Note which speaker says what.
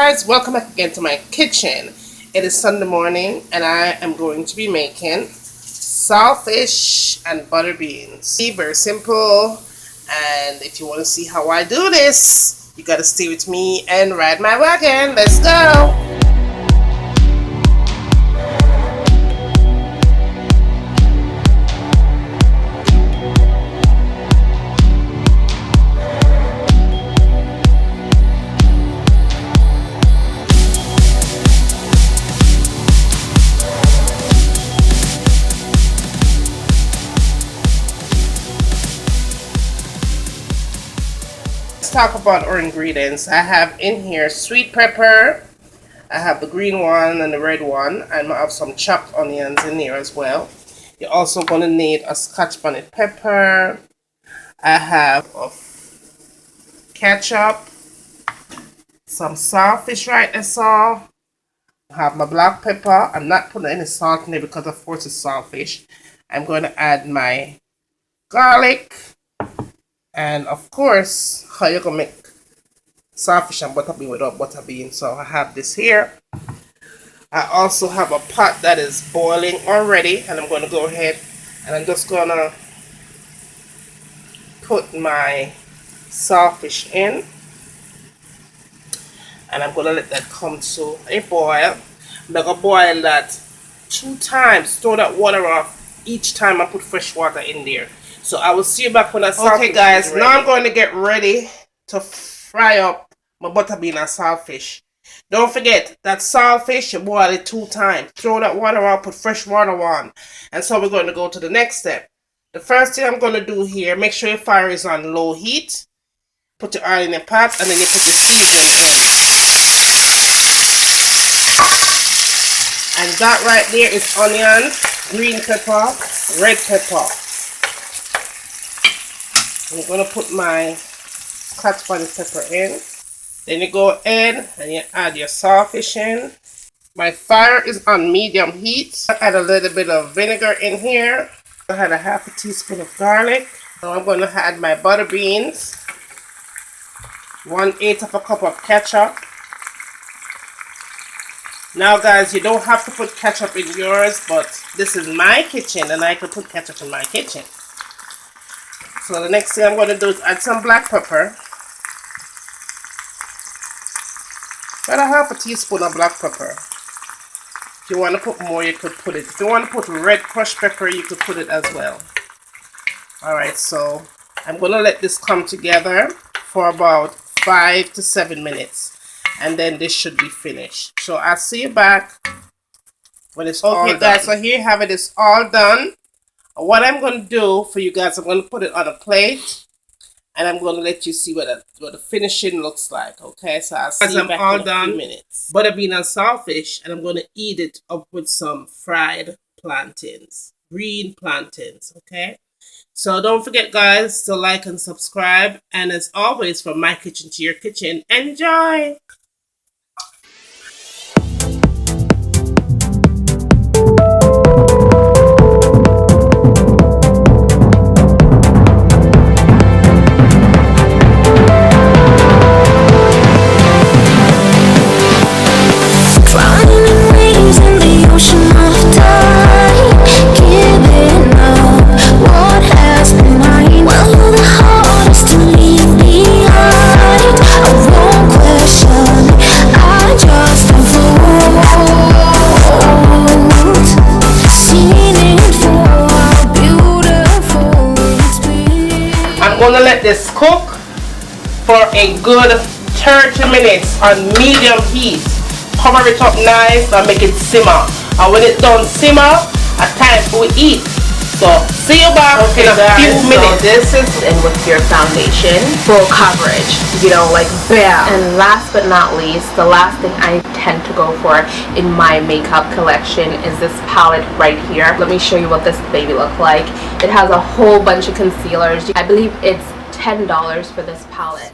Speaker 1: Guys, welcome back again to my kitchen. It is Sunday morning and I am going to be making saltfish and butter beans. Very simple, and if you want to see how I do this, you gotta stay with me and ride my wagon. Let's go! Talk about our ingredients. I have in here sweet pepper, I have the green one and the red one, and I have some chopped onions in there as well. You're also going to need a scotch bonnet pepper. I have a ketchup, some saltfish right there, I have my black pepper. I'm not putting any salt in there because of course it's saltfish. I'm going to add my garlic. And of course, how you gonna make saltfish and butter bean without butter bean? So I have this here. I also have a pot that is boiling already, and I'm going to go ahead and I'm just gonna put my saltfish in, and I'm gonna let that come to a boil. I'm gonna boil that 2 times. Throw that water off each time I put fresh water in there. So I will see you back when I saltfish. Okay guys, now I'm going to get ready to fry up my butter bean and saltfish. Don't forget that saltfish, you boil it 2 times. Throw that water out, put fresh water on. And so we're going to go to the next step. The first thing I'm going to do here, make sure your fire is on low heat. Put your oil in the pot and then you put your seasoning in. And that right there is onions, green pepper, red pepper. I'm going to put my scotch bonnet pepper in. Then you go in and you add your saltfish in. My fire is on medium heat. I add a little bit of vinegar in here. I had a ½ teaspoon of garlic. Now I'm going to add my butter beans. 1/8 of a cup of ketchup. Now guys, you don't have to put ketchup in yours, but this is my kitchen and I can put ketchup in my kitchen. So the next thing I'm going to do is add some black pepper. About ½ teaspoon of black pepper. If you want to put more, you could put it. If you want to put red crushed pepper, you could put it as well. Alright, so I'm going to let this come together for about 5 to 7 minutes. And then this should be finished. So I'll see you back when it's all done. Okay guys, so here you have it. It's all done. What I'm going to do for you guys, I'm going to put it on a plate and I'm going to let you see what the finishing looks like. Okay, so I'll see you back in a few minutes. Butter bean and saltfish, and I'm going to eat it up with some fried plantains, green plantains. Okay, so don't forget guys to like and subscribe, and as always, from my kitchen to your kitchen, enjoy. I'm going to let this cook for a good 30 minutes on medium heat. Cover it up nice and make it simmer. And when it's done simmer, it's time for we eat. So see you back in a few minutes.
Speaker 2: So this is in with your foundation, full coverage, you know, like bam. And last but not least, the last thing I tend to go for in my makeup collection is this palette right here. Let me show you what this baby looks like. It has a whole bunch of concealers. I believe it's $10 for this palette.